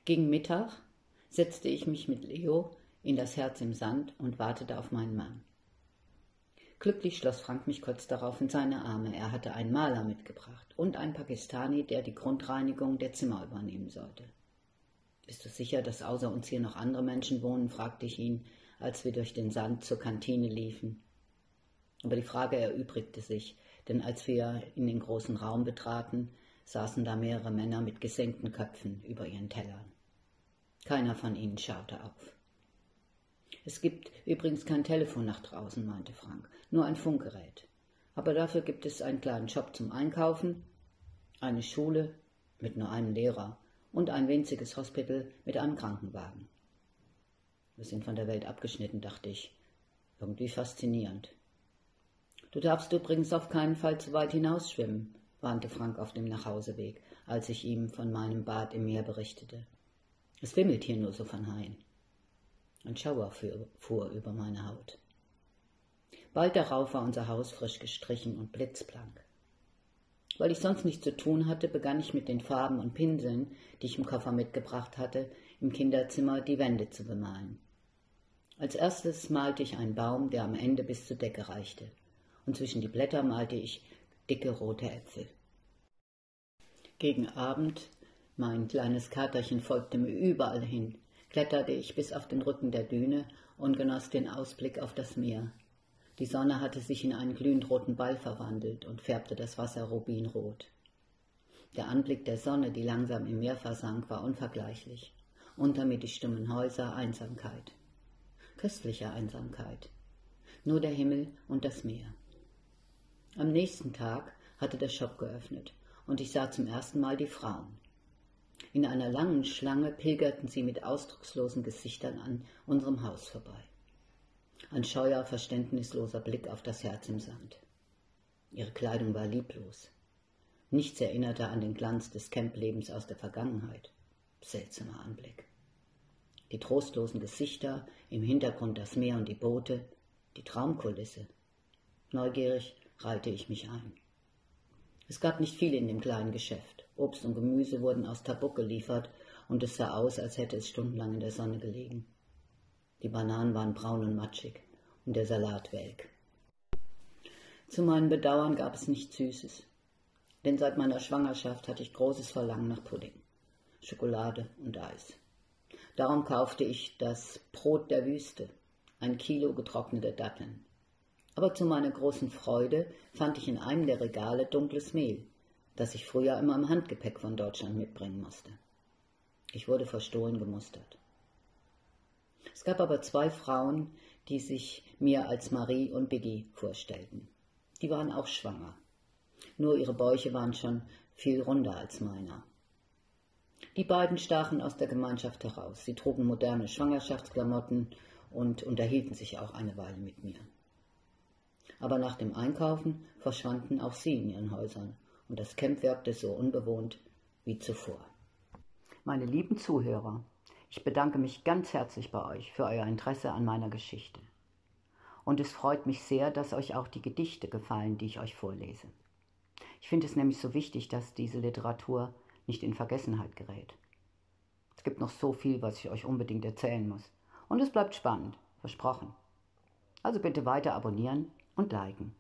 Gegen Mittag setzte ich mich mit Leo in das Herz im Sand und wartete auf meinen Mann. Glücklich schloss Frank mich kurz darauf in seine Arme. Er hatte einen Maler mitgebracht und einen Pakistani, der die Grundreinigung der Zimmer übernehmen sollte. »Bist du sicher, dass außer uns hier noch andere Menschen wohnen?« fragte ich ihn, als wir durch den Sand zur Kantine liefen. Aber die Frage erübrigte sich, denn als wir in den großen Raum betraten, saßen da mehrere Männer mit gesenkten Köpfen über ihren Tellern. Keiner von ihnen schaute auf. »Es gibt übrigens kein Telefon nach draußen«, meinte Frank, »nur ein Funkgerät. Aber dafür gibt es einen kleinen Shop zum Einkaufen, eine Schule mit nur einem Lehrer und ein winziges Hospital mit einem Krankenwagen.« Wir sind von der Welt abgeschnitten, dachte ich. Irgendwie faszinierend. »Du darfst übrigens auf keinen Fall zu weit hinausschwimmen«, warnte Frank auf dem Nachhauseweg, als ich ihm von meinem Bad im Meer berichtete. »Es wimmelt hier nur so von Haien.« Ein Schauer fuhr über meine Haut. Bald darauf war unser Haus frisch gestrichen und blitzblank. Weil ich sonst nichts zu tun hatte, begann ich mit den Farben und Pinseln, die ich im Koffer mitgebracht hatte, im Kinderzimmer die Wände zu bemalen. Als erstes malte ich einen Baum, der am Ende bis zur Decke reichte, und zwischen die Blätter malte ich dicke rote Äpfel. Gegen Abend, mein kleines Katerchen folgte mir überall hin, kletterte ich bis auf den Rücken der Düne und genoss den Ausblick auf das Meer. Die Sonne hatte sich in einen glühend roten Ball verwandelt und färbte das Wasser rubinrot. Der Anblick der Sonne, die langsam im Meer versank, war unvergleichlich. Unter mir die stummen Häuser, Einsamkeit. Köstliche Einsamkeit. Nur der Himmel und das Meer. Am nächsten Tag hatte der Shop geöffnet und ich sah zum ersten Mal die Frauen. In einer langen Schlange pilgerten sie mit ausdruckslosen Gesichtern an unserem Haus vorbei. Ein scheuer, verständnisloser Blick auf das Herz im Sand. Ihre Kleidung war lieblos. Nichts erinnerte an den Glanz des Camplebens aus der Vergangenheit. Seltsamer Anblick. Die trostlosen Gesichter, im Hintergrund das Meer und die Boote, die Traumkulisse. Neugierig reihte ich mich ein. Es gab nicht viel in dem kleinen Geschäft. Obst und Gemüse wurden aus Tabuk geliefert und es sah aus, als hätte es stundenlang in der Sonne gelegen. Die Bananen waren braun und matschig und der Salat welk. Zu meinem Bedauern gab es nichts Süßes, denn seit meiner Schwangerschaft hatte ich großes Verlangen nach Pudding, Schokolade und Eis. Darum kaufte ich das Brot der Wüste, 1 Kilo getrocknete Datteln. Aber zu meiner großen Freude fand ich in einem der Regale dunkles Mehl, das ich früher immer im Handgepäck von Deutschland mitbringen musste. Ich wurde verstohlen gemustert. Es gab aber 2 Frauen, die sich mir als Marie und Biggie vorstellten. Die waren auch schwanger. Nur ihre Bäuche waren schon viel runder als meiner. Die beiden stachen aus der Gemeinschaft heraus. Sie trugen moderne Schwangerschaftsklamotten und unterhielten sich auch eine Weile mit mir. Aber nach dem Einkaufen verschwanden auch sie in ihren Häusern und das Camp wirkte so unbewohnt wie zuvor. Meine lieben Zuhörer, ich bedanke mich ganz herzlich bei euch für euer Interesse an meiner Geschichte. Und es freut mich sehr, dass euch auch die Gedichte gefallen, die ich euch vorlese. Ich finde es nämlich so wichtig, dass diese Literatur nicht in Vergessenheit gerät. Es gibt noch so viel, was ich euch unbedingt erzählen muss. Und es bleibt spannend, versprochen. Also bitte weiter abonnieren und liken.